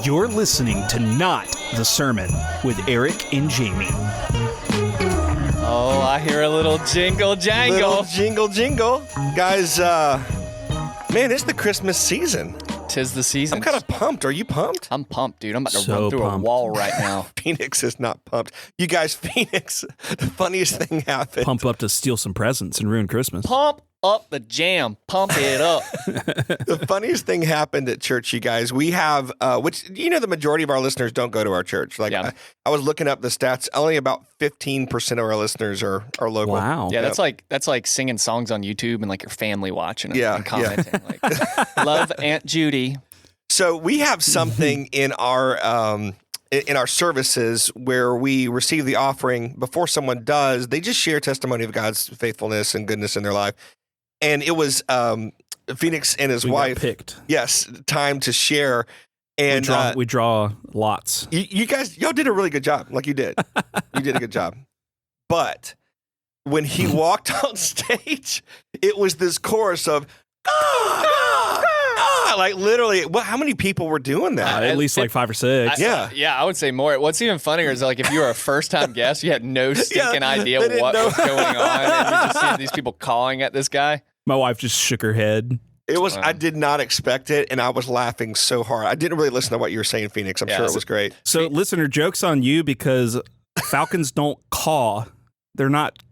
You're listening to Not the Sermon with Eric and Jamie. Oh, I hear a little jingle jangle. Little jingle jingle. Guys, man, it's the Christmas season. 'Tis the season. I'm kind of pumped. Are you pumped? I'm pumped, dude. I'm about to So run through pumped. a wall right now. Phoenix is not pumped. You guys, Phoenix, the funniest thing happened. Pump up to steal some presents and ruin Christmas. Pump up the jam. Pump it up. The funniest thing happened at church, you guys. We have, which, the majority of our listeners don't go to our church. Like, Yeah. I was looking up the stats. Only about 15% of our listeners are local. Wow. Yeah, that's like singing songs on YouTube and like your family watching it and commenting. Like, love Aunt Judy. So we have something in our services where we receive the offering before someone does. They just share testimony of God's faithfulness and goodness in their life. And it was Phoenix and his wife got picked. Yes, time to share. And We draw lots. you guys, y'all did a really good job. Like you did. You did a good job. But when he walked on stage, it was this chorus of like literally, how many people were doing that? At least like 5 or 6. I would say more. What's even funnier is like if you were a first-time guest, you had no stinking idea they what didn't know. was going on, and you just see these people calling at this guy. My wife just shook her head. It was. I did not expect it, and I was laughing so hard. I didn't really listen to what you were saying, Phoenix. I'm sure it was great. So, listener, joke's on you because falcons don't caw. They're not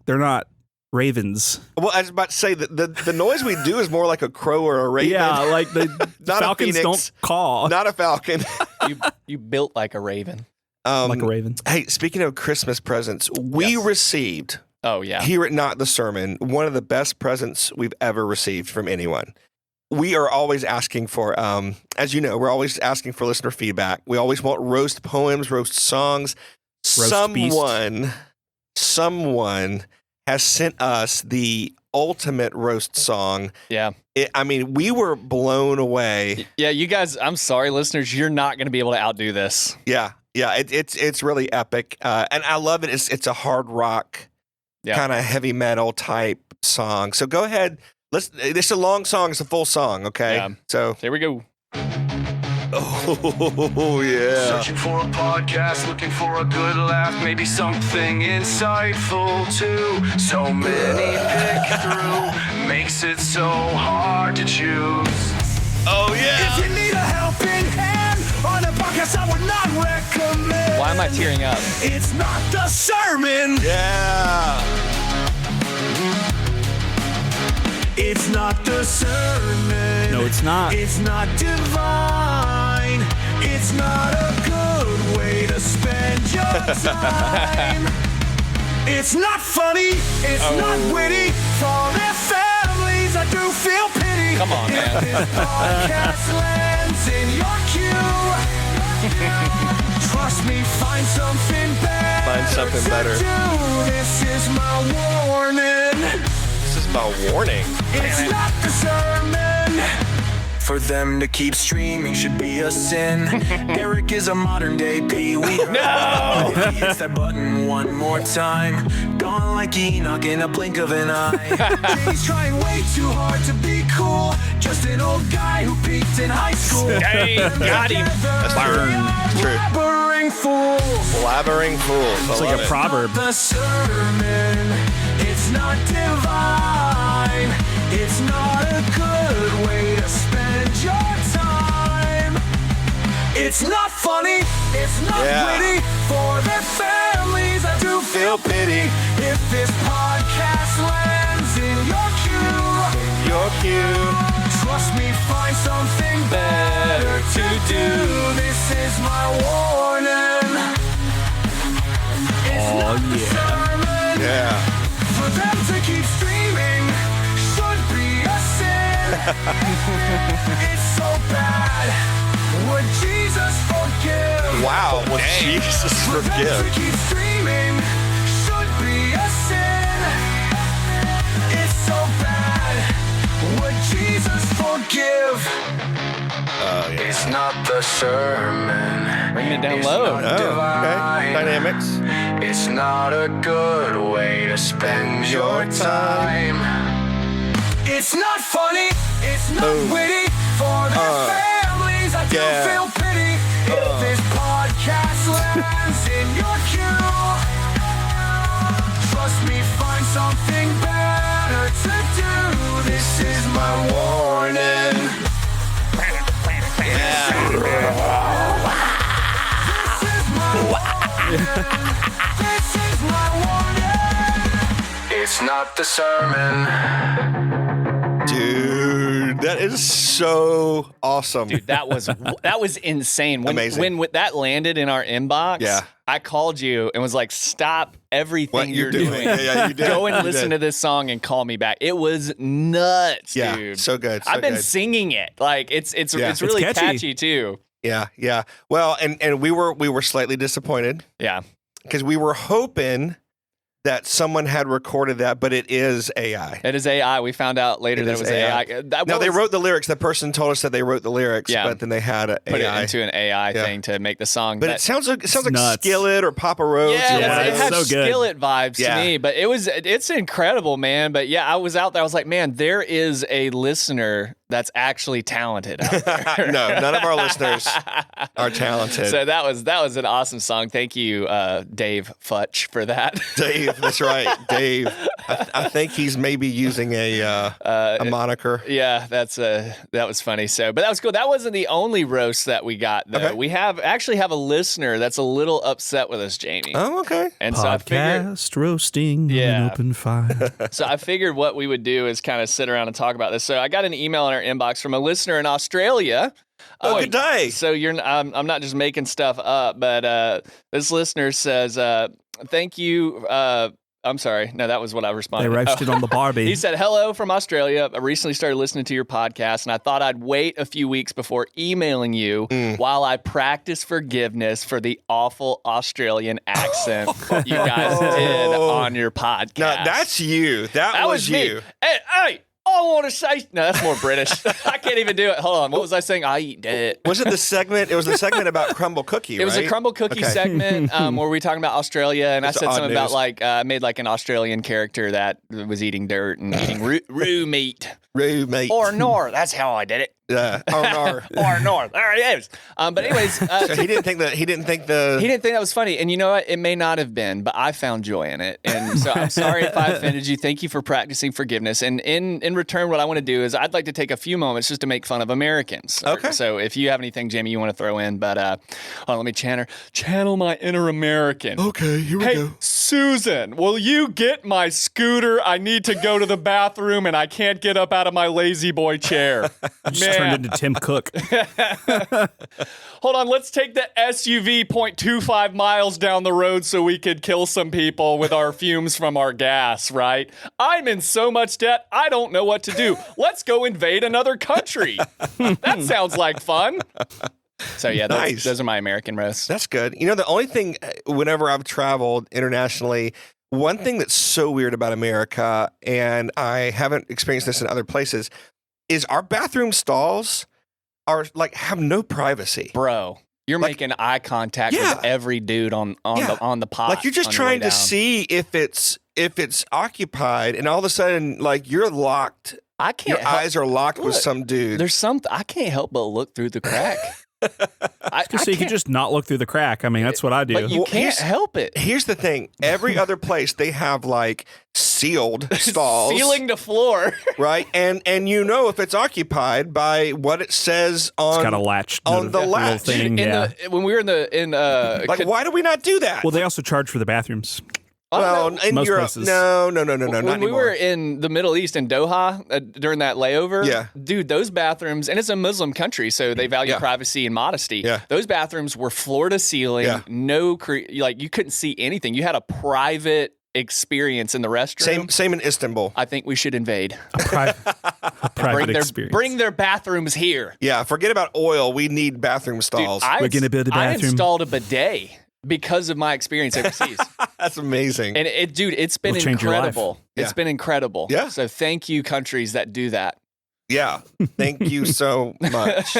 ravens. Well, I was about to say that the noise we do is more like a crow or a raven. Yeah, like the Not a falcons phoenix. don't caw Not a falcon. You built like a raven. like a raven. Hey, speaking of Christmas presents, we received Oh yeah. here at Not the Sermon one of the best presents we've ever received from anyone. We are always asking for, as you know, we're always asking for listener feedback. We always want roast poems, roast songs. Roast Someone has sent us the ultimate roast song. Yeah. We were blown away. Yeah, you guys, I'm sorry, listeners, you're not going to be able to outdo this. Yeah, it's really epic, and I love it. It's a hard rock, kind of heavy metal type song. So go ahead. It's a long song. It's a full song. Okay. Yeah. So Here we go. oh yeah. Searching for a podcast, looking for a good laugh, maybe something insightful too. So many pick through, makes it so hard to choose. Oh yeah. If you need a helping hand on a podcast, I would not recommend. Why am I tearing up? It's not the sermon. Yeah. It's not the sermon. No, it's not. It's not divine. It's not a good way to spend your time. It's not funny. It's not witty. For their families, I do feel pity. Come on, man. If this podcast lands in your queue, trust me, find something better. Find something to better. do. This is my warning. This is my warning. It's not the sermon. For them to keep streaming should be a sin. Eric is a modern day Pee-wee. No! If he hits that button one more time, gone like Enoch in a blink of an eye. He's trying way too hard to be cool. Just an old guy who peaked in high school. Dang, got him. That's true. Blabbering fools. Blabbering fools. It's like a proverb. The sermon, it's not divine. It's not a good way to spend your time. It's not funny. It's not witty. For their families, I do feel pity. If this podcast lands in your queue, trust me, find something better to do. This is my warning. It's not the sermon. Yeah. For them to keep streaming should be a sin. It's so bad. Would Jesus forgive? Wow. Would Jesus For them to forgive? keep streaming should be a sin. It's so bad. Would Jesus forgive? Oh yeah. It's not the sermon. Bringing it down It's low. not Oh, okay. divine. Dynamics. It's not a good way to spend your time. It's not funny. It's not Boom. witty. For their families, I do Yeah. feel pity. If this podcast lands in your queue, trust me, find something better to do. This is my warning. This is my warning. This is my warning. It's not the sermon. Dude, that is so awesome. Dude, that was insane. Amazing. When that landed in our inbox, Yeah. I called you and was like, stop everything What you're doing. Yeah, you did. Go and You listen did. to this song and call me back. It was nuts, Yeah, dude. so good. So I've been good. singing it. Like it's Yeah. really It's catchy too. Yeah. Well, and we were slightly disappointed Yeah. because we were hoping that someone had recorded that, but it is AI. It is AI. We found out later that it is was AI. AI. No, they wrote the lyrics. The person told us that they wrote the lyrics, Yeah. but then they had a put AI. it into an AI Yeah. thing to make the song. But it sounds like nuts. Skillet or Papa Roach. Yeah, or Yeah, one of it it's those. had so good. Skillet vibes Yeah. to me, but it's incredible, man. But yeah, I was out there. I was like, man, there is a listener that's actually talented out there. No, none of our listeners are talented. So that was an awesome song. Thank you, Dave Futch, for that. Dave, that's right, Dave. I think he's maybe using a moniker. Yeah, that was funny. So, but that was cool. That wasn't the only roast that we got though. Okay. We actually have a listener that's a little upset with us, Jamie. Oh, okay. And so I figured, Podcast roasting Yeah. an open fire. so I figured what we would do is kind of sit around and talk about this. So I got an email in our inbox from a listener in Australia. Oh, good day. So I'm not just making stuff up, but this listener says, "Thank you." I'm sorry. No, that was what I responded. They roasted on the Barbie. He said, "Hello from Australia. I recently started listening to your podcast, and I thought I'd wait a few weeks before emailing you while I practice forgiveness for the awful Australian accent you guys did on your podcast." No, that's you. That was me. you. Hey, I want to say... No, that's more British. I can't even do it. Hold on. What was I saying? I eat that. Was it the segment? It was the segment about Crumble Cookie, It was a right? Crumble Cookie Okay. segment where we were talking about Australia, and That's I said odd something about news. like I made like an Australian character that was eating dirt and eating roo meat. Roommate. Or nor. That's how I did it. Yeah. Or Or nor. There it is. But anyways, So he didn't think he didn't think that was funny. And you know what? It may not have been, but I found joy in it. And so I'm sorry if I offended you. Thank you for practicing forgiveness. And in return, what I want to do is I'd like to take a few moments just to make fun of Americans. Okay. So if you have anything, Jamie, you want to throw in, but hold on, let me channel my inner American. Okay, here we Hey, go. Susan, will you get my scooter? I need to go to the bathroom and I can't get up out of my lazy boy chair. Just turned into Tim Cook. Hold on, let's take the SUV 0.25 miles down the road so we could kill some people with our fumes from our gas, right? I'm in so much debt, I don't know what to do. Let's go invade another country. That sounds like fun. So yeah, Nice. those are my American roasts. That's good. You know, the only thing, whenever I've traveled internationally, one thing that's so weird about America, and I haven't experienced this in other places, is our bathroom stalls are like have no privacy. Bro, you're Like- making eye contact Yeah. with every dude on Yeah. the pot. Like you're just on your way trying to down. see if it's occupied, and all of a sudden, like you're locked. I can't Your help- eyes are locked with Look, some dude. There's something I can't help but look through the crack. I So you could can't- just not look through the crack. I mean, that's what I do. But you Well, can't here's- help it. Here's the thing: every other place they have like sealed stalls, Ceiling to floor. right? And you know if it's occupied by what it says on. It's got a latch on the little latch. thing. Yeah. When we were in Like, why do we not do that? Well, they also charge for the bathrooms. Well, in Most Europe, places. no, not when we anymore. were in the Middle East in Doha during that layover, Yeah. dude, those bathrooms, and it's a Muslim country, so they value Yeah. privacy and modesty. Yeah. Those bathrooms were floor to ceiling, Yeah. like you couldn't see anything. You had a private experience in the restroom. Same in Istanbul. I think we should invade. A private experience. Bring their bathrooms here. Yeah, forget about oil. We need bathroom Dude, stalls. We're gonna build a I bathroom. installed a bidet because of my experience overseas. That's amazing. And it's been It'll change your life. incredible. It's Yeah. been incredible. Yeah. So thank you, countries that do that. Yeah, thank you so much.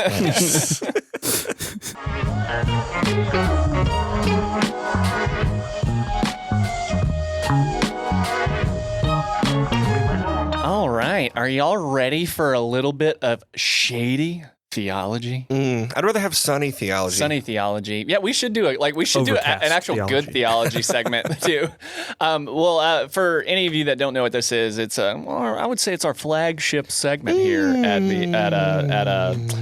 All right. Are y'all ready for a little bit of Shady Theology. I'd rather have sunny theology. Sunny theology. Yeah, we should do an actual theology. good theology segment too. For any of you that don't know what this is, it's I would say it's our flagship segment here at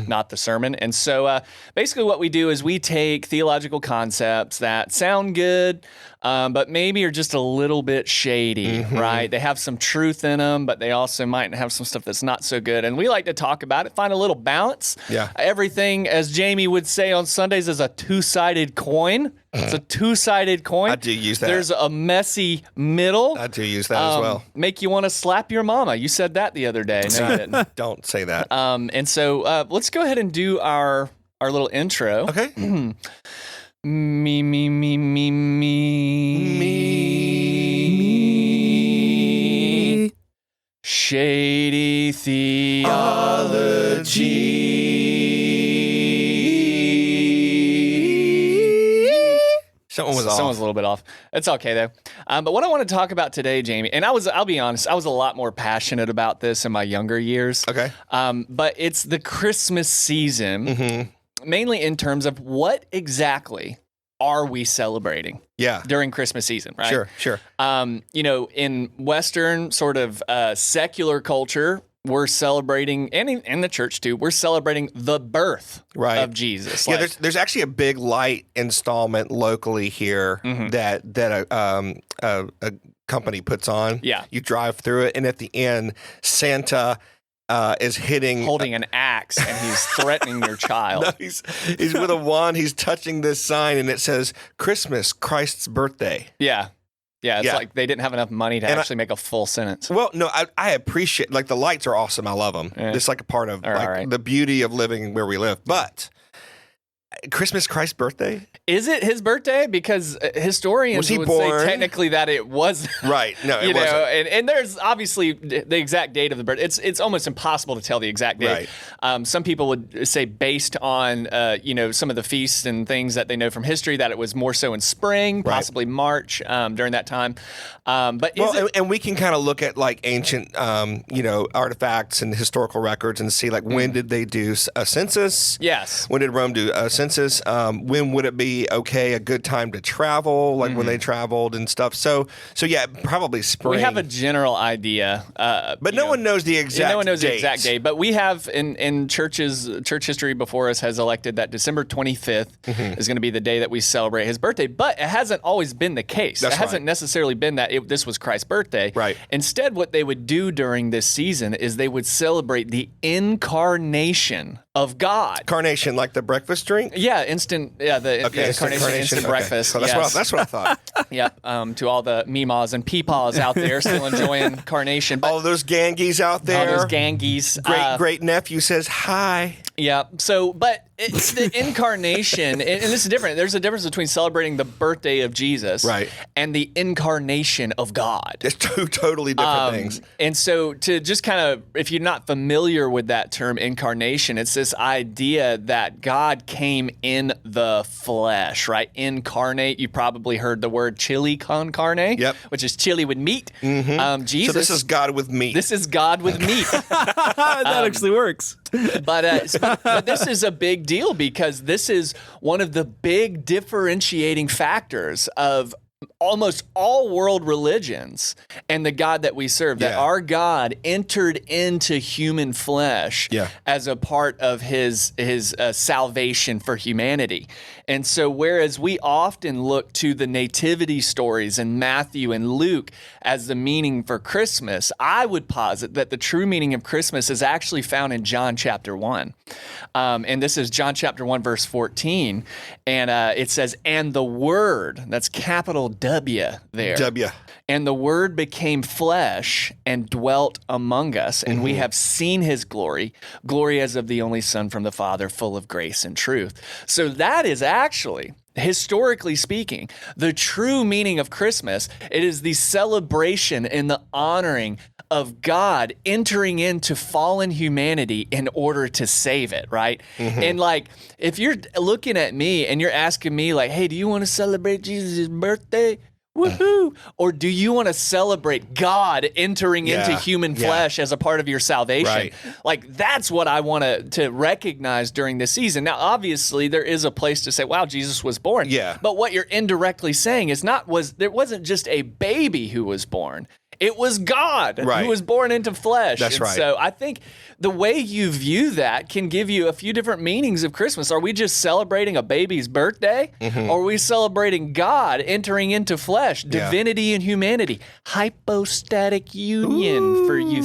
Not the Sermon. And so basically what we do is we take theological concepts that sound good, but maybe are just a little bit shady, right? They have some truth in them, but they also might have some stuff that's not so good. And we like to talk about it, find a little balance. Yeah. Everything, as Jamie would say on Sundays, is a two-sided coin. It's a two-sided coin. I do use that. There's a messy middle. I do use that as well. Make you want to slap your mama. You said that the other day. No, you didn't. Don't say that. And so let's go ahead and do our little intro. Okay. Me. Shady theology. Someone was off. Someone's a little bit off. It's okay though. But what I want to talk about today, Jamie, and I'll be honest, I was a lot more passionate about this in my younger years. Okay. But it's the Christmas season, mainly in terms of what exactly are we celebrating Yeah. during Christmas season, right? Sure. In Western sort of secular culture, we're celebrating, and in the church too, we're celebrating the birth Right. of Jesus. Yeah, there's actually a big light installment locally here that a company puts on. Yeah. You drive through it, and at the end, Santa is hitting. holding an axe and he's threatening your child. No, he's with a wand. He's touching this sign, and it says "Christmas, Christ's birthday." Yeah. It's Yeah. like they didn't have enough money to actually make a full sentence. Well, no, I appreciate the lights are awesome. I love them. Yeah. It's like a part of right. the beauty of living where we live. But Christmas, Christ's birthday. Is it his birthday? Because historians Was he would born? say technically that it was. Right. No, it You know, wasn't. and there's obviously the exact date of the birth. It's almost impossible to tell the exact date. Some people would say based on some of the feasts and things that they know from history that it was more so in spring, possibly March during that time. And we can kind of look at like ancient artifacts and historical records and see like when did they do a census? Yes. When did Rome do a census? When would it be a good time to travel? Like when they traveled and stuff. So yeah, probably spring. We have a general idea, but no one knows the exact. No one knows date. the exact date, but we have in church history before us has elected that December 25th is going to be the day that we celebrate his birthday. But it hasn't always been the case. That's it hasn't necessarily been that this was Christ's birthday. Right. Instead, what they would do during this season is they would celebrate the incarnation of God. Carnation, like the breakfast drink. Yeah, the incarnation instant okay. breakfast. So that's what I thought. Yep. To all the meemaws and peepaws out there still enjoying carnation. But All those gangies out there. all those gangies. Great nephew says hi. Yeah. So, but it's the incarnation, and this is different. There's a difference between celebrating the birthday of Jesus, Right. and the incarnation of God. It's two totally different things. And so, to just kind of, if you're not familiar with that term incarnation, it's this idea that God came in the flesh, right? Incarnate. You probably heard the word chili con carne, Yep. which is chili with meat. Jesus. So this is God with meat. This is God with meat. That actually works. But this is a big deal because this is one of the big differentiating factors of almost all world religions and the God that we serve, that Yeah. our God entered into human flesh as a part of his salvation for humanity. And so whereas we often look to the nativity stories in Matthew and Luke as the meaning for Christmas, I would posit that the true meaning of Christmas is actually found in John chapter 1. And this is John chapter 1, verse 14. And it says, and the Word, that's capital W there. W. And the Word became flesh and dwelt among us, and we have seen his glory as of the only Son from the Father, full of grace and truth. So that is actually, historically speaking, the true meaning of Christmas. It is the celebration and the honoring of God entering into fallen humanity in order to save it, right? And like, if you're looking at me and you're asking me like, hey, do you want to celebrate Jesus' birthday? Woohoo! Or do you want to celebrate God entering into human flesh as a part of your salvation? Right. Like, that's what I want to recognize during this season. Now, obviously, there is a place to say, wow, Jesus was born. Yeah. But what you're indirectly saying is there wasn't just a baby who was born. It was God who was born into flesh. That's right. So I think the way you view that can give you a few different meanings of Christmas. Are we just celebrating a baby's birthday? Or are we celebrating God entering into flesh, divinity and humanity, hypostatic union for you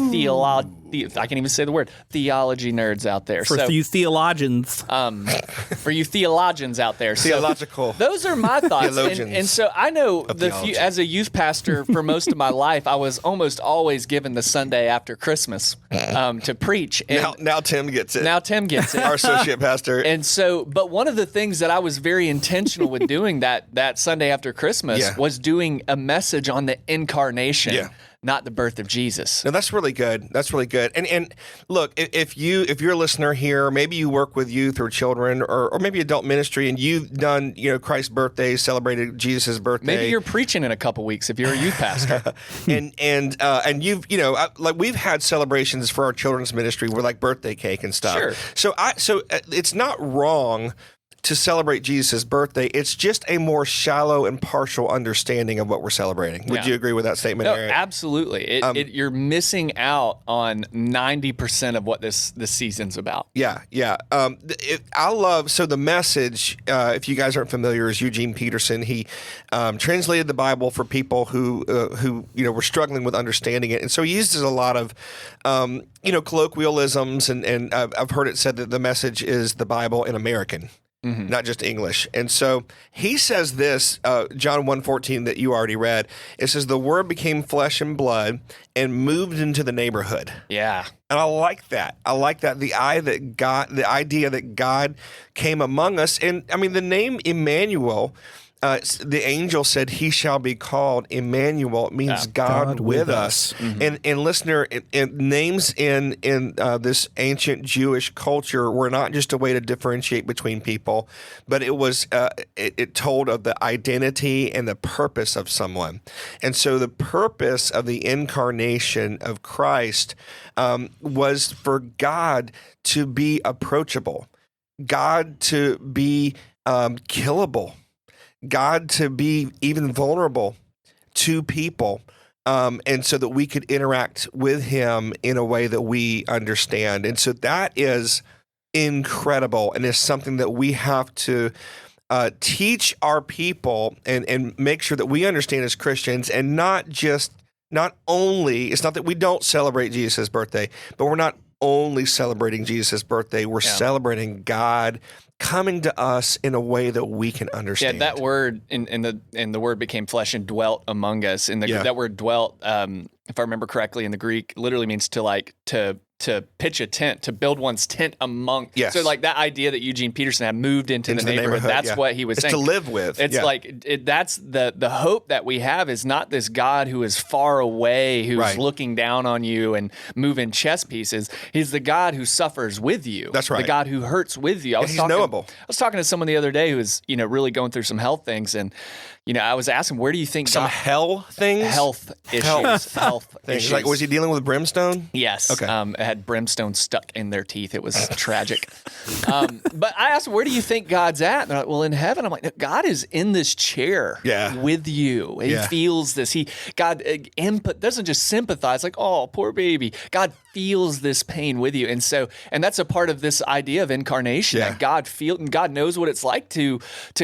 I can't even say the word, theology nerds out there. For you theologians. For you theologians out there. Theological. So those are my thoughts. Theologians and so I know theology. as a youth pastor for most of my life, I was almost always given the Sunday after Christmas to preach. And now Tim gets it. Now Tim gets it. Our associate pastor. And so, but one of the things that I was very intentional with doing that Sunday after Christmas was doing a message on the Incarnation, not the birth of Jesus. No, that's really good. That's really good. And look, if you're a listener here, maybe you work with youth or children or maybe adult ministry, and you've done Christ's birthday, celebrated Jesus' birthday. Maybe you're preaching in a couple weeks if you're a youth pastor. and you've like we've had celebrations for our children's ministry with like birthday cake and stuff. Sure. So it's not wrong to celebrate Jesus' birthday. It's just a more shallow and partial understanding of what we're celebrating. Would you agree with that statement, No, Eric? absolutely. You're missing out on 90% of what this season's about. Yeah. I love, so the message, if you guys aren't familiar, is Eugene Peterson. He translated the Bible for people who were struggling with understanding it. And so he uses a lot of, colloquialisms, and I've heard it said that the message is the Bible in American. Not just English. And so he says this, John 1:14 that you already read. It says, the word became flesh and blood and moved into the neighborhood. Yeah. And I like that. The idea that God came among us. And I mean, the name Emmanuel, the angel said, he shall be called Emmanuel. It means God with us. And listener, names in this ancient Jewish culture were not just a way to differentiate between people, but it was it told of the identity and the purpose of someone. And so the purpose of the incarnation of Christ was for God to be approachable, God to be killable, God to be even vulnerable to people, and so that we could interact with him in a way that we understand. And so that is incredible, and is something that we have to teach our people and make sure that we understand as Christians, and it's not that we don't celebrate Jesus' birthday, but we're not only celebrating Jesus' birthday, we're celebrating God coming to us in a way that we can understand. Yeah, that word and the word became flesh and dwelt among us. And that word dwelt, if I remember correctly, in the Greek, literally means to pitch a tent, to build one's tent among. Yes. So like that idea that Eugene Peterson had moved into the neighborhood, that's what he was saying. To live with. It's that's the hope that we have is not this God who is far away, who's looking down on you and moving chess pieces. He's the God who suffers with you. That's right. The God who hurts with you. He's knowable. I was talking to someone the other day who was, really going through some health things, and I was asking, where do you think some health things? Health issues. Health issues. Like, was he dealing with brimstone? Yes. Okay. It had brimstone stuck in their teeth. It was tragic. But I asked, where do you think God's at? And they're like, well, in heaven. I'm like, no, God is in this chair with you. He feels this. God doesn't just sympathize, like, oh, poor baby. God feels this pain with you. And that's a part of this idea of incarnation, that God knows what it's like to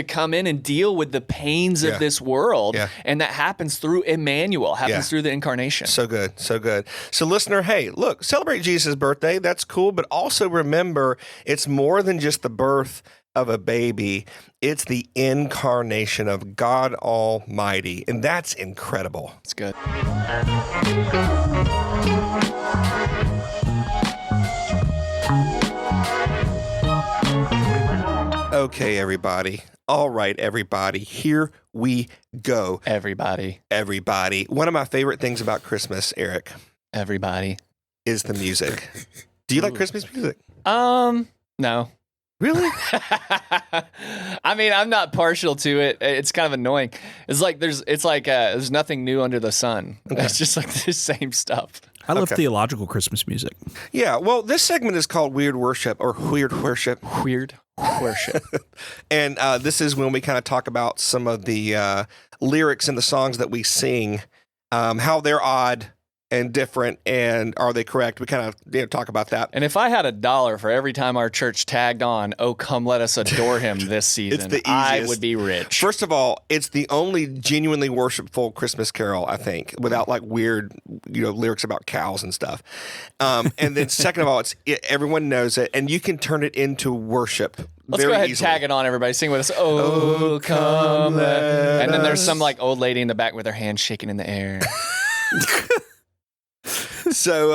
come in and deal with the pains of this world. And that happens through Emmanuel, through the incarnation. So good. So good. So listener, hey, look, celebrate Jesus' birthday. That's cool. But also remember, it's more than just the birth of a baby. It's the incarnation of God Almighty. And that's incredible. It's good. Okay, everybody. All right, everybody. Here we go. Everybody. One of my favorite things about Christmas, Eric, everybody, is the music. Do you like Christmas music? No. Really? I mean, I'm not partial to it. It's kind of annoying. It's like there's nothing new under the sun. Okay. It's just like the same stuff. I love Okay. theological Christmas music. Yeah. Well, this segment is called Weird Worship or Weird Worship. Weird worship. And this is when we kind of talk about some of the lyrics in the songs that we sing, how they're odd and different, and are they correct? We kind of talk about that. And if I had $1 for every time our church tagged on, "Oh, come let us adore him" this season, the I easiest. would be rich. First of all, it's the only genuinely worshipful Christmas carol, I think, without like weird, lyrics about cows and stuff. And then second of all, everyone knows it, and you can turn it into worship. Let's very go ahead easily. and tag it on, everybody. Sing with us. Oh, come let. And then there's some like old lady in the back with her hands shaking in the air. So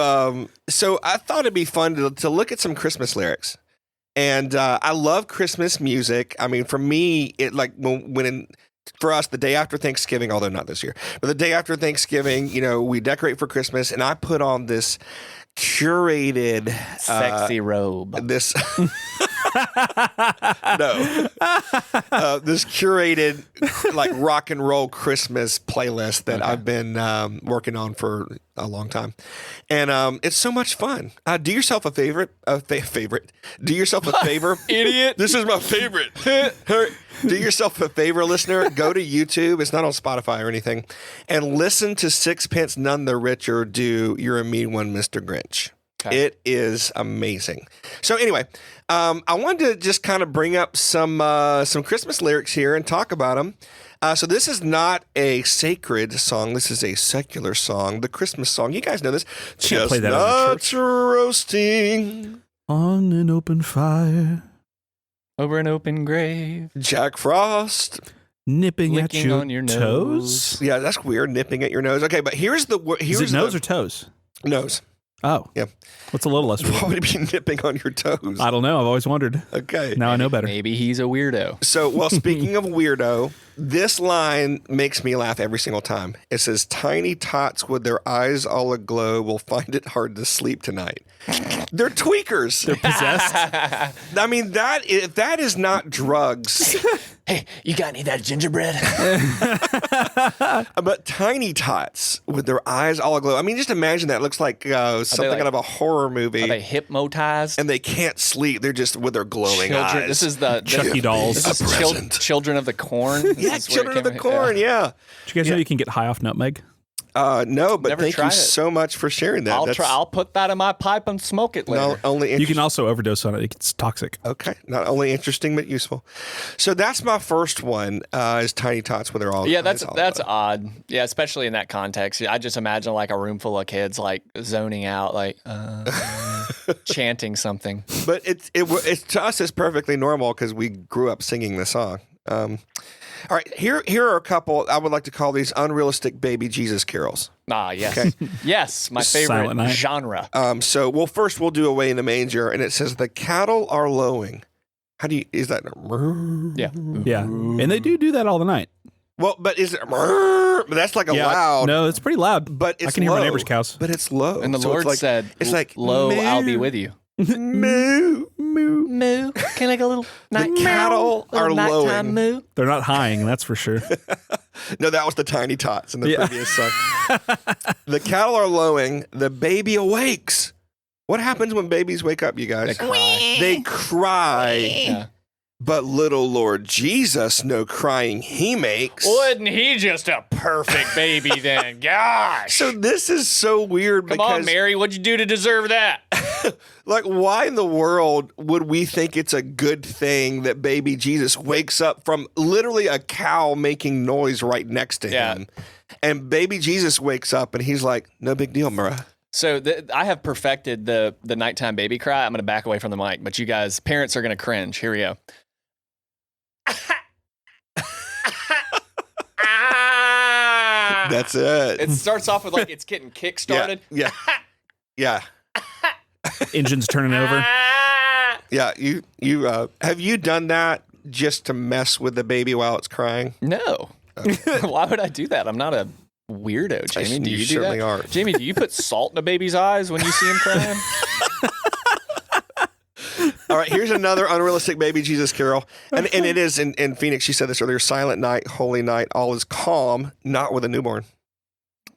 I thought it'd be fun to look at some Christmas lyrics, and I love Christmas music. I mean, for me, it like for us the day after Thanksgiving, although not this year, but the day after Thanksgiving, we decorate for Christmas, and I put on this curated Sexy robe. this this curated like rock and roll Christmas playlist that I've been working on for a long time, and it's so much fun. Do yourself a favorite. Do yourself a favor, Idiot. This is my favorite. Do yourself a favor, listener. Go to YouTube. It's not on Spotify or anything, and listen to Sixpence None the Richer do "You're a Mean One, Mr. Grinch." Okay. It is amazing. So anyway, I wanted to just kind of bring up some Christmas lyrics here and talk about them. So this is not a sacred song. This is a secular song, the Christmas song. You guys know this. Can't play that in the church. Chestnuts roasting, On an open fire, Over an open grave. Jack Frost. nipping at Licking your on your toes. Yeah, that's weird. Nipping at your nose. Okay, but here's Is it nose or toes? nose. Oh. Yeah. What's a little less Why weird? would it be nipping on your toes? I don't know. I've always wondered. Okay. Now I know better. Maybe he's a weirdo. So, well, speaking of weirdo, this line makes me laugh every single time. It says, "Tiny tots with their eyes all aglow will find it hard to sleep tonight." They're tweakers. They're possessed. I mean, if that is not drugs. Hey, you got any of that gingerbread? But tiny tots with their eyes all aglow. I mean, just imagine that. It looks like something like- out of a horror movie. Are they hypnotized? And they can't sleep. They're just with their glowing eyes. This is the Chucky dolls. This is A present. Children of the Corn. Yeah, This is where it Children of the came- Corn, yeah. Did you guys know you can get high off nutmeg? No, but Never thank you tried it. so much for sharing that. I'll That's try. I'll put that in my pipe and smoke it later. not only You can also overdose on it. It's toxic. Okay, not only interesting but useful. So that's my first one. Is tiny tots with their all. Yeah, eyes that's all odd. Yeah, especially in that context. I just imagine like a room full of kids like zoning out, like chanting something. But it's to us it's perfectly normal because we grew up singing the song. All right, here are a couple. I would like to call these unrealistic baby Jesus carols. Ah, yes, Okay. yes, my Silent favorite Night. genre. So first we'll do Away in the Manger, and it says the cattle are lowing. Is that? Yeah, Yeah. And they do that all the night. Well, but is it? But that's like a loud. No, it's pretty loud. But it's I can hear low. my neighbor's cows. But it's low. and the So Lord it's like, said, it's like, "Lo, I'll be moo. with you." Moo. Moo. Moo. Can I go a little The cattle are lowing. moo? They're not high-ing, that's for sure. No, that was the tiny tots in the Yeah. previous song. The cattle are lowing. The baby awakes. What happens when babies wake up, you guys? They cry. They cry. Yeah. But little Lord Jesus, no crying he makes. Wasn't he just a perfect baby then? Gosh. So this is so weird Come because, on, Mary. What'd you do to deserve that? like, why in the world would we think it's a good thing that baby Jesus wakes up from literally a cow making noise right next to Yeah. him? And baby Jesus wakes up and he's like, no big deal, Mara. So I have perfected the nighttime baby cry. I'm going to back away from the mic, but you guys, parents are going to cringe. Here we go. That's it. It starts off with like it's getting kick-started. Yeah. Yeah. Engine's turning over. Yeah. You have you done that just to mess with the baby while it's crying? No. Why would I do that? I'm not a weirdo, Jamie. Do you you do certainly that? are. Jamie, do you put salt in a baby's eyes when you see him crying? All right, here's another unrealistic baby Jesus carol. And it is in Phoenix, she said this earlier, silent night, holy night, all is calm, not with a newborn.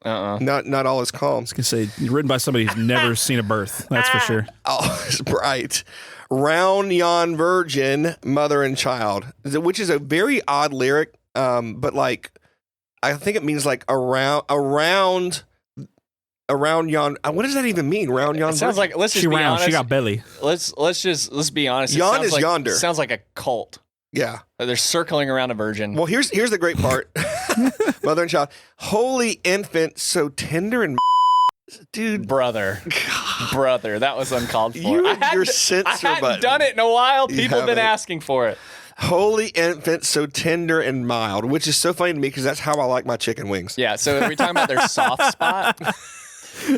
Not all is calm. I was going to say, written by somebody who's never seen a birth. That's for sure. Oh, it's bright. Round yon virgin, mother and child, which is a very odd lyric, but like, I think it means like around yon. What does that even mean? Round yon. It sounds virgin? like, let's just She be round. honest. She got belly. Let's be honest. It Yon sounds is like, yonder. Sounds like a cult. Yeah. They're circling around a virgin. Well, here's the great part. Mother and child, holy infant, so tender and dude, Brother, that was uncalled for. you and your I censor hadn't button. done it in a while. You People have been haven't. asking for it. Holy infant, so tender and mild, which is so funny to me because that's how I like my chicken wings. Yeah, so are we talking about their soft spot?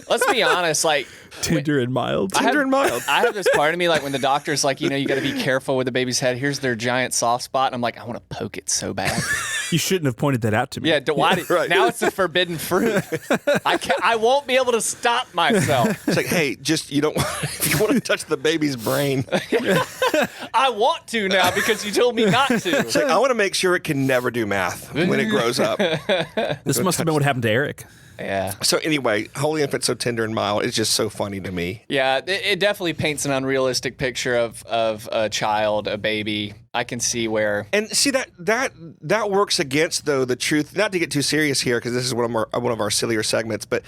Let's be honest, like Tender and mild. Tender and mild. I have this part of me, like when the doctor's like, you got to be careful with the baby's head. Here's their giant soft spot. And I'm like, I want to poke it so bad. You shouldn't have pointed that out to me. Yeah, why did, Right. now it's a forbidden fruit. I won't be able to stop myself. It's like, hey, just you don't if you want to touch the baby's brain. I want to now because you told me not to. It's like, I want to make sure it can never do math when it grows up. This must have been what happened to Eric. Yeah. So anyway, holy infant, so tender and mild. It's just so funny to me. Yeah, it definitely paints an unrealistic picture of a child, a baby. I can see where. And see that works against though the truth. Not to get too serious here because this is one of our sillier segments, but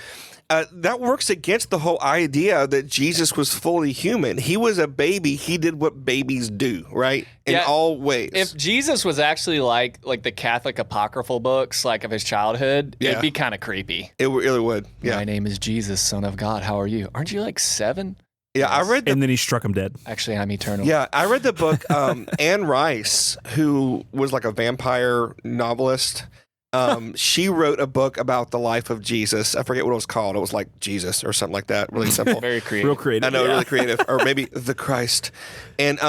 that works against the whole idea that Jesus was fully human. He was a baby. He did what babies do, right? In all ways. If Jesus was actually like the Catholic apocryphal books, like of his childhood, it'd be kind of creepy. It really would. Yeah. My name is Jesus, Son of God. How are you? Aren't you like 7? Yeah, I read And then he struck him dead. Actually, I'm eternal. Yeah, I read the book. Anne Rice, who was like a vampire novelist, she wrote a book about the life of Jesus. I forget what it was called. It was like Jesus or something like that. Really simple. Very creative. Real creative. I know, really creative, or maybe the Christ, and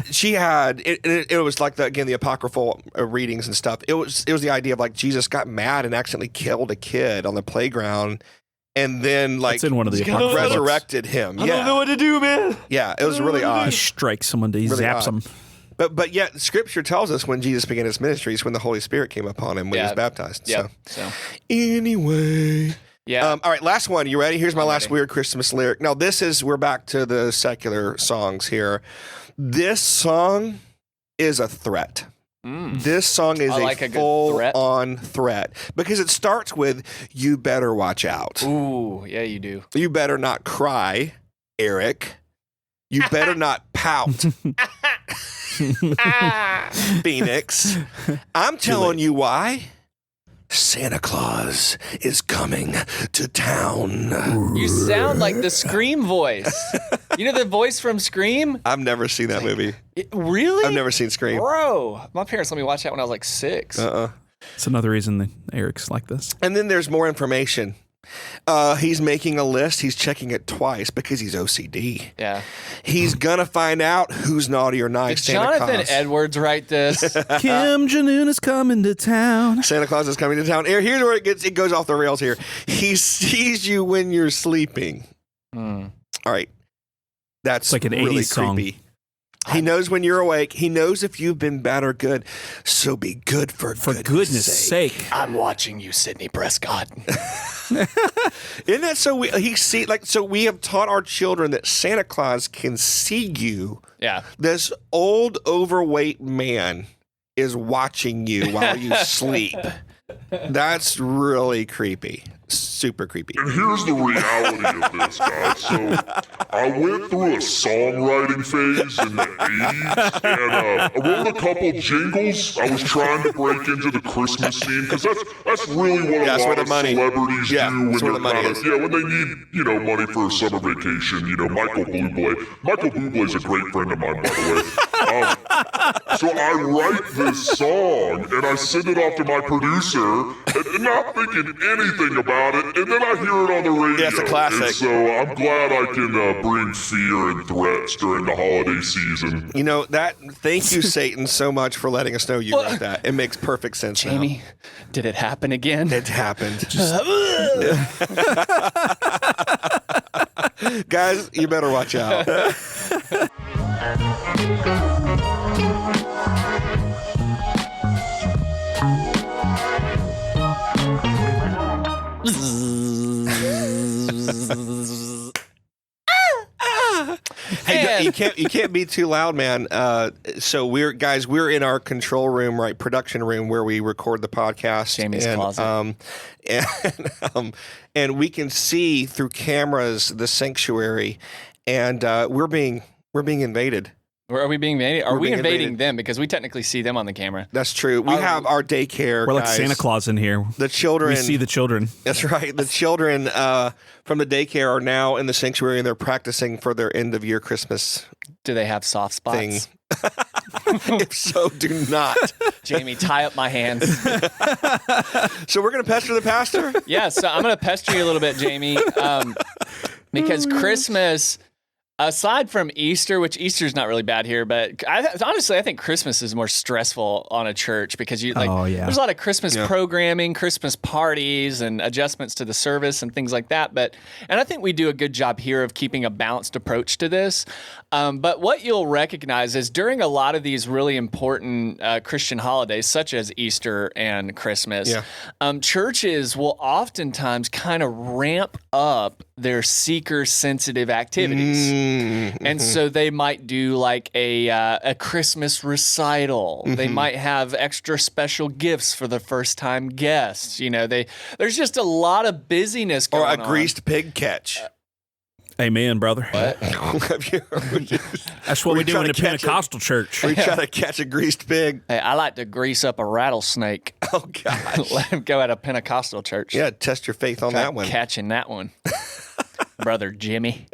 she had it was like the apocryphal readings and stuff. It was the idea of like Jesus got mad and accidentally killed a kid on the playground, and then like It's in one of the apocryphal books. resurrected him. I don't know what to do, man. Yeah, it was really He odd. strikes someone, he Really zaps odd. them. But yet, Scripture tells us when Jesus began his ministry is when the Holy Spirit came upon him when he was baptized. Yeah. So anyway, Yeah. all right, last one. You ready? Here's my last ready. weird Christmas lyric. Now, we're back to the secular songs here. This song is a threat. This song is I like a good full-on threat because it starts with, you better watch out. Ooh, yeah, you do. You better not cry, Eric. You better not pout, Phoenix. I'm telling you why. Santa Claus is coming to town. You sound like the Scream voice. You know the voice from Scream? I've never seen that movie. Really? I've never seen Scream. Bro, my parents let me watch that when I was like 6. It's another reason that Eric's like this. And then there's more information. He's making a list. He's checking it twice because he's OCD. Yeah. He's gonna find out who's naughty or Did nice. Santa Jonathan Claus. Edwards write this? Kim Jong-un is coming to town. Santa Claus is coming to town. Here's where it goes off the rails here. He sees you when you're sleeping. All right. That's It's like an really 80s song. creepy. He knows when you're awake. He knows if you've been bad or good. So be good for Goodness sake. I'm watching you, Sidney Prescott. Isn't that so? We have taught our children that Santa Claus can see you. Yeah. This old, overweight man is watching you while you sleep. That's really creepy. Super creepy. And here's the reality of this, guys. So I went through a songwriting phase in the 80s, and I wrote a couple jingles. I was trying to break into the Christmas scene, because that's really what That's a where lot the of money- celebrities yeah, do when that's where they're the money is. when they need, money for a summer vacation. Michael Bublé. Michael Bublé's a great friend of mine, by the way. So I write this song, and I send it off to my producer, and not thinking anything about it, and then I hear it on the radio. Yeah, it's a classic. And so I'm glad I can bring fear and threats during the holiday season. Thank you, Satan, so much for letting us know you wrote that. It makes perfect sense now. Jamie, did it happen again? It happened. Guys, you better watch out. Hey, you can't be too loud, man. So we're in our control room, right, production room where we record the podcast. Jamie's closet. And we can see through cameras the sanctuary, and we're being invaded. Are we being invaded? Are We're we being invading invaded. them? Because we technically see them on the camera. That's true. We have our daycare. We're like guys. Santa Claus in here. The children. We see the children. That's right. The children from the daycare are now in the sanctuary, and they're practicing for their end of year Christmas Do they have soft spots? thing. If so, do not. Jamie, tie up my hands. So we're going to pester the pastor? Yeah, so I'm going to pester you a little bit, Jamie, because Christmas, aside from Easter, which Easter's not really bad here, but honestly, I think Christmas is more stressful on a church because there's a lot of Christmas programming, Christmas parties, and adjustments to the service and things like that. And I think we do a good job here of keeping a balanced approach to this. But what you'll recognize is during a lot of these really important Christian holidays, such as Easter and Christmas, churches will oftentimes kind of ramp up their seeker-sensitive activities. And so they might do like a Christmas recital. They might have extra special gifts for the first-time guests. You know, there's just a lot of busyness going on. Or a greased pig catch. Amen, brother. What? Have you ever That's what we do in the Pentecostal church. We try to catch a greased pig. Hey, I like to grease up a rattlesnake. Oh, gosh. Let him go at a Pentecostal church. Yeah, test your faith on that one. Catching that one. Brother Jimmy.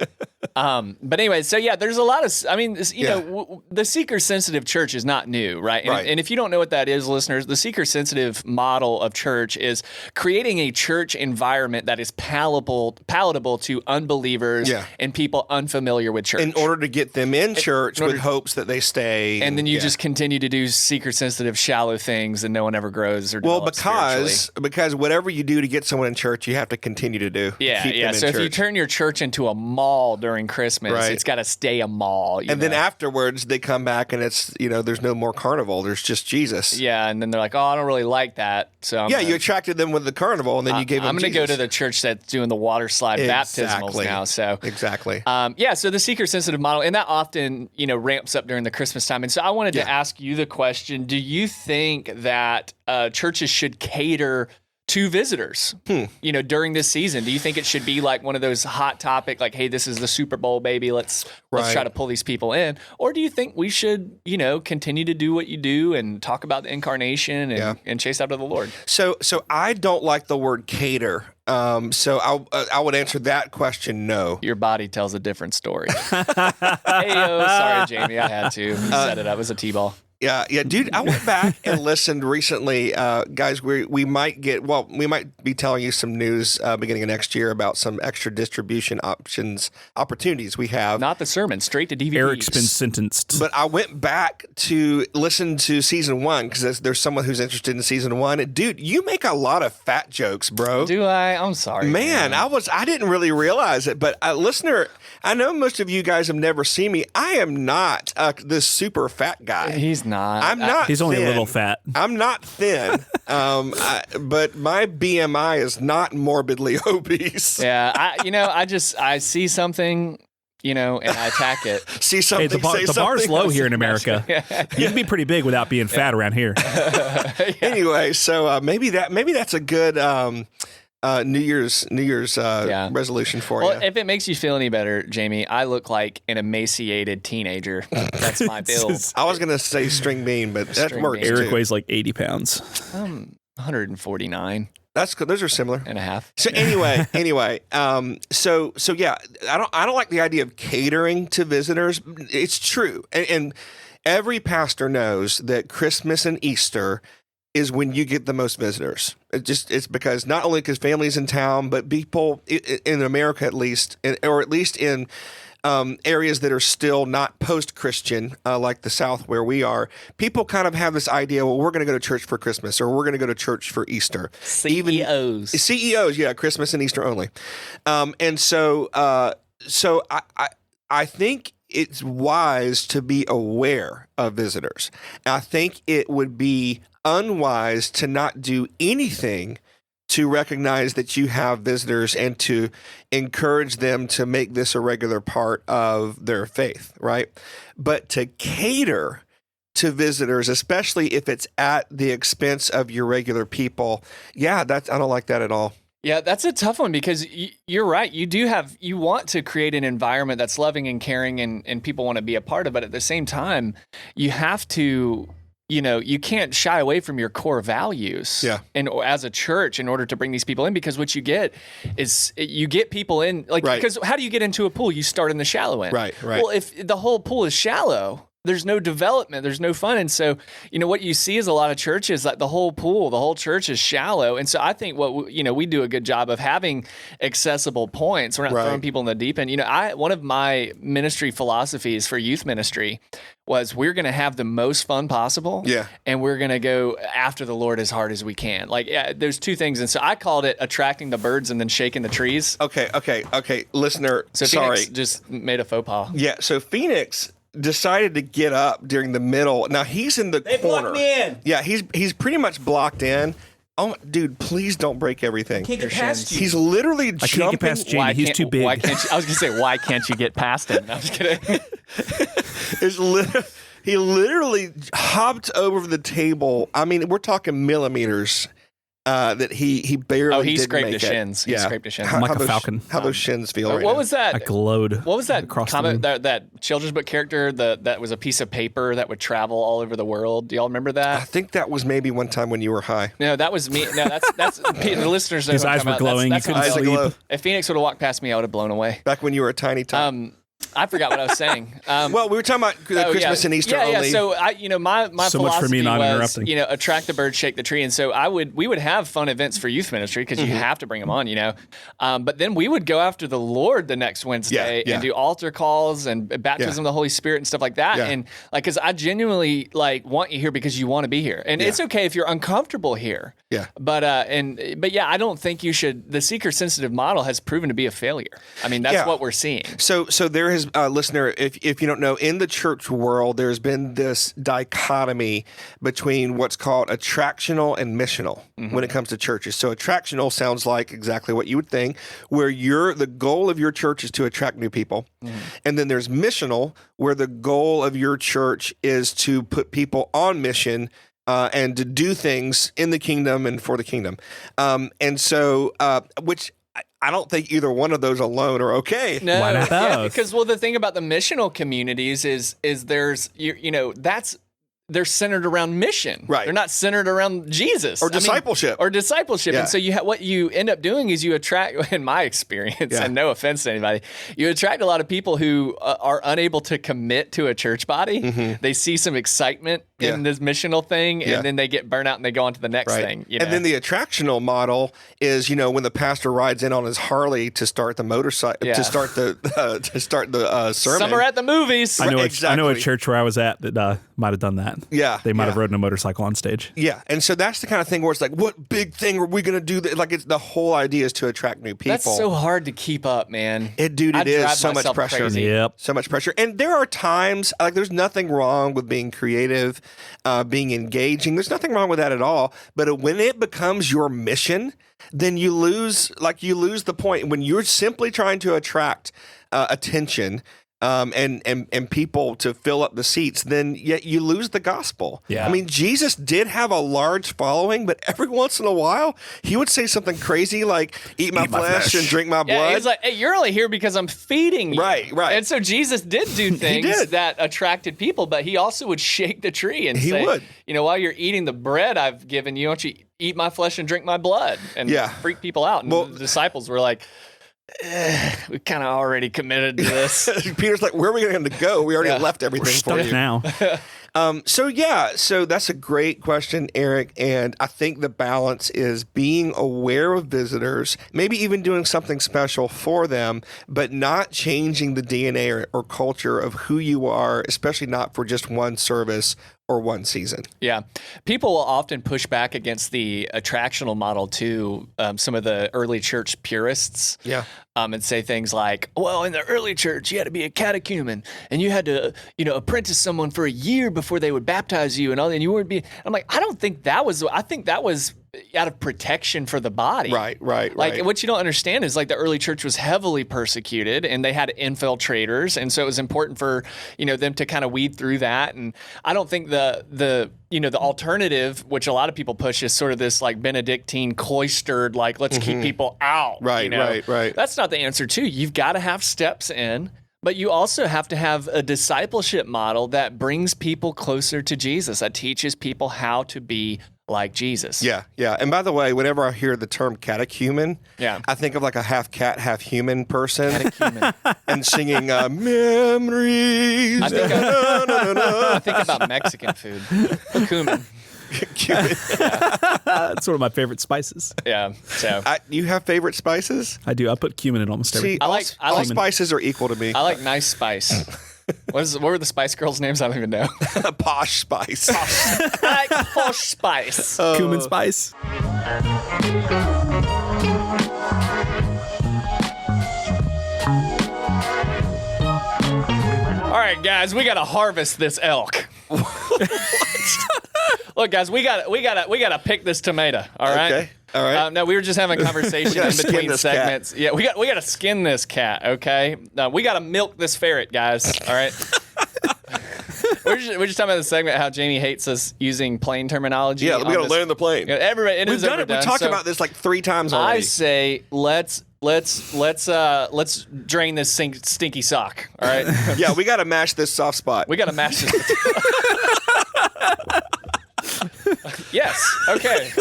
But anyway, so yeah, there's a lot of, the seeker-sensitive church is not new, right? And if you don't know what that is, listeners, the seeker-sensitive model of church is creating a church environment that is palatable to unbelievers and people unfamiliar with church. In order to get them in church with hopes that they stay. And then you just continue to do seeker-sensitive, shallow things and no one ever grows or develops because whatever you do to get someone in church, you have to continue to do. Yeah. So if you turn your church into a mall during Christmas, it's got to stay a mall. And then afterwards, they come back and it's, there's no more carnival. There's just Jesus. Yeah. And then they're like, oh, I don't really like that. So you attracted them with the carnival and then you gave them I'm going to go to the church that's doing the water slide baptismals now. So exactly. So the seeker-sensitive model, and that often, ramps up during the Christmas time. And so I wanted to ask you the question, do you think that churches should cater to visitors, during this season? Do you think it should be like one of those hot topic, like, hey, this is the Super Bowl, baby, let's try to pull these people in? Or do you think we should, continue to do what you do and talk about the Incarnation and chase after the Lord? So I don't like the word cater. So I would answer that question no. Your body tells a different story. Hey-o, sorry, Jamie, I had to. You set it up. It was a T-ball. Yeah, dude. I went back and listened recently, guys. We might be telling you some news beginning of next year about some extra distribution opportunities we have. Not the sermon, straight to DVDs. Eric's been sentenced. But I went back to listen to season 1 because there's someone who's interested in season 1. And dude, you make a lot of fat jokes, bro. Do I? I'm sorry, man. I didn't really realize it, but listener, I know most of you guys have never seen me. I am not this super fat guy. He's not. I'm not. He's only a little fat. I'm not thin, but my BMI is not morbidly obese. Yeah, I see something, and I attack it. See something. Hey, the bar's low here in America. You can be pretty big without being fat around here. Anyway, so maybe that's a good New Year's resolution for you. Well, if it makes you feel any better, Jamie, I look like an emaciated teenager. That's my build. I was gonna say string bean, but that works. Eric too. weighs like 80 pounds. I'm 149. That's good. Those are similar. And a half. So anyway, so yeah, I don't like the idea of catering to visitors. It's true, and every pastor knows that Christmas and Easter is when you get the most visitors. It's because not only because families in town, but people in America at least, or at least in areas that are still not post-Christian, like the South where we are, people kind of have this idea, well, we're going to go to church for Christmas, or we're going to go to church for Easter. CEOs, yeah, Christmas and Easter only. And so I think it's wise to be aware of visitors. And I think it would be unwise to not do anything to recognize that you have visitors and to encourage them to make this a regular part of their faith, right? But to cater to visitors, especially if it's at the expense of your regular people, I don't like that at all. Yeah, that's a tough one because you're right. You want to create an environment that's loving and caring and people want to be a part of it. At the same time, you have to, you can't shy away from your core values. Yeah. And as a church, in order to bring these people in, because what you get is you get people in, Right. because how do you get into a pool? You start in the shallow end. Right. Well, if the whole pool is shallow, there's no development, there's no fun. And so, what you see is a lot of churches, like the whole church is shallow. And so I think we do a good job of having accessible points. We're not Right. throwing people in the deep end. One of my ministry philosophies for youth ministry was we're going to have the most fun possible. Yeah. And we're going to go after the Lord as hard as we can. There's two things. And so I called it attracting the birds and then shaking the trees. Okay. Listener, So sorry. Phoenix just made a faux pas. Yeah, so Phoenix decided to get up during the middle. Now he's in the corner. blocked me in. Yeah, he's pretty much blocked in. Oh, dude, please don't break everything. Can't get past you. He's literally I can't jumping. get past Jamie. He's too big. Why can't you, I was going to say, why can't you get past him? No, I was kidding. He literally hopped over the table. I mean, we're talking millimeters. That he barely. Oh, he didn't scraped make his it. shins. He scraped his shins. I'm like a those, falcon. How those shins feel right What now. was that? I glowed. What was that across the comic? room. That children's book character that was a piece of paper that would travel all over the world. Do y'all remember I that? think that was maybe one time when you were high. No, that was me. No, that's the listeners. Know His what I'm eyes were talking about. glowing. That's You what couldn't I'm Eyes saying. sleep. aglow. If Phoenix would have walked past me, I would have blown away. Back when you were a tiny tot. I forgot what I was saying. Well, we were talking about Christmas and Easter yeah, only. So my So much for philosophy me not was, interrupting. attract the bird, shake the tree, and so we would have fun events for youth ministry because you have to bring them on, But then we would go after the Lord the next Wednesday Yeah. and do altar calls and baptism of the Holy Spirit and stuff like that, Yeah. and because I genuinely want you here because you want to be here, and it's okay if you're uncomfortable here. Yeah. But I don't think you should. The seeker sensitive model has proven to be a failure. I mean, that's Yeah. what we're seeing. So there has, listener, if you don't know, in the church world, there's been this dichotomy between what's called attractional and missional when it comes to churches. So attractional sounds like exactly what you would think, where the goal of your church is to attract new people. And then there's missional, where the goal of your church is to put people on mission and to do things in the kingdom and for the kingdom. And so, which I don't think either one of those alone are okay. No, Why not yeah, both? because the thing about the missional communities is there's they're centered around mission. Right. They're not centered around Jesus Or discipleship. Yeah. And so what you end up doing is you attract, in my experience, Yeah. and no offense to anybody, you attract a lot of people who are unable to commit to a church body. They see some excitement Yeah. in this missional thing, Yeah. and then they get burnt out and they go on to the next Right. thing. And then the attractional model is, when the pastor rides in on his Harley to start the motorcycle, Yeah. to start the sermon. some are at the movies. I know a Exactly. church where I was at that might have done that. Yeah. They might yeah. have ridden a motorcycle on stage. Yeah, and so that's the kind of thing where it's like, what big thing are we going to do? Like, it's the whole idea is to attract new people. That's so hard to keep up, man. It I'd is drive so much myself pressure. crazy. Yep. So much pressure. And there are times, like, there's nothing wrong with being creative, being engaging. There's nothing wrong with that at all. But when it becomes your mission, then you lose the point. When you're simply trying to attract attention and people to fill up the seats, then yet you lose the gospel. Yeah. I mean, Jesus did have a large following, but every once in a while, he would say something crazy like, eat my flesh and drink my blood. Yeah, he was like, hey, you're only here because I'm feeding you. Right. And so Jesus did do things did. that attracted people, but he also would shake the tree and He say, would. while you're eating the bread I've given you, why don't you eat my flesh and drink my blood? And Yeah. freak people out. And Well- the disciples were like, we kind of already committed to this. Peter's like, where are we going to go? We already Yeah. left everything We're for stuck you. now. So that's a great question, Eric. And I think the balance is being aware of visitors, maybe even doing something special for them, but not changing the DNA or culture of who you are, especially not for just one service or one season. Yeah. People will often push back against the attractional model too. Some of the early church purists. Yeah. And say things like, well, in the early church, you had to be a catechumen and you had to, apprentice someone for a year before they would baptize you and all, and you weren't being, I'm like, I think that was out of protection for the body. Right. Like what you don't understand is like the early church was heavily persecuted and they had infiltrators. And so it was important for, them to kind of weed through that. And I don't think the alternative, which a lot of people push, is sort of this like Benedictine cloistered, like, let's keep people out. Right. That's not the answer too. You've got to have steps in, but you also have to have a discipleship model that brings people closer to Jesus, that teaches people how to be like Jesus. Yeah. And by the way, whenever I hear the term catechumen, I think of like a half cat, half human person. Catechumen. And singing memories. I think about Mexican food. Cumin. That's one of my favorite spices. Yeah. So you have favorite spices? I do. I put cumin in almost everything. See, all spices are equal to me. I like nice spice. What were the Spice Girls' names? I don't even know. Posh spice. I like posh spice. Cumin spice. All right, guys, we gotta harvest this elk. Look, guys, we gotta pick this tomato. All right. Okay. All right. No, we were just having a conversation in between segments. Cat. Yeah, we gotta skin this cat. Okay. We gotta milk this ferret, guys. All right. We're just talking about the segment how Jamie hates us using plane terminology. Yeah, we gotta land the plane. Everybody, We've done it. We talked about this like 3 times already. I say let's drain this stinky sock. All right. Yeah, we gotta mash this soft spot. We gotta mash this. Yes. Okay.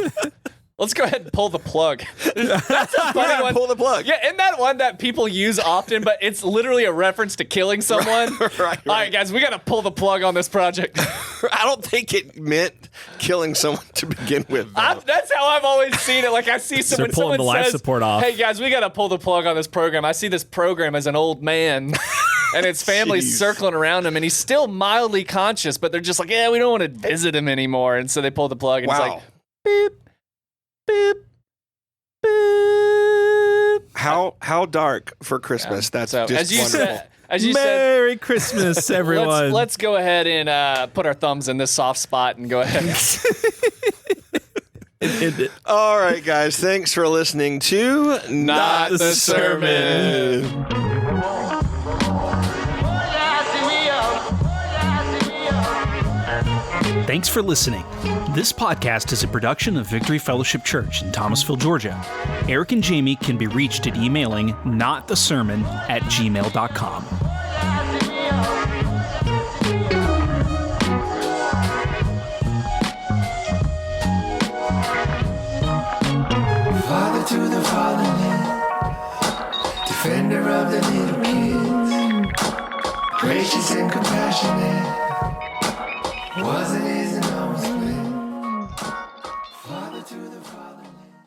Let's go ahead and pull the plug. That's a funny one. Pull the plug. Yeah, isn't that one that people use often, but it's literally a reference to killing someone? Right. All right, guys, we got to pull the plug on this project. I don't think it meant killing someone to begin with. That's how I've always seen it. Like I see someone, They're pulling the life says, support off. "Hey guys, we got to pull the plug on this program." I see this program as an old man. And his family's circling around him, and he's still mildly conscious, but they're just like, yeah, we don't want to visit him anymore. And so they pull the plug, and it's like, beep, beep, beep. How dark for Christmas? That's So, just as you wonderful. said, as you said, Merry Christmas, everyone. let's go ahead and put our thumbs in this soft spot and go ahead. All right, guys. Thanks for listening to Not the Sermon. Thanks for listening. This podcast is a production of Victory Fellowship Church in Thomasville, Georgia. Eric and Jamie can be reached at emailing notthesermon@gmail.com. Father to the fatherless, defender of the little kids, gracious and compassionate, wasn't it?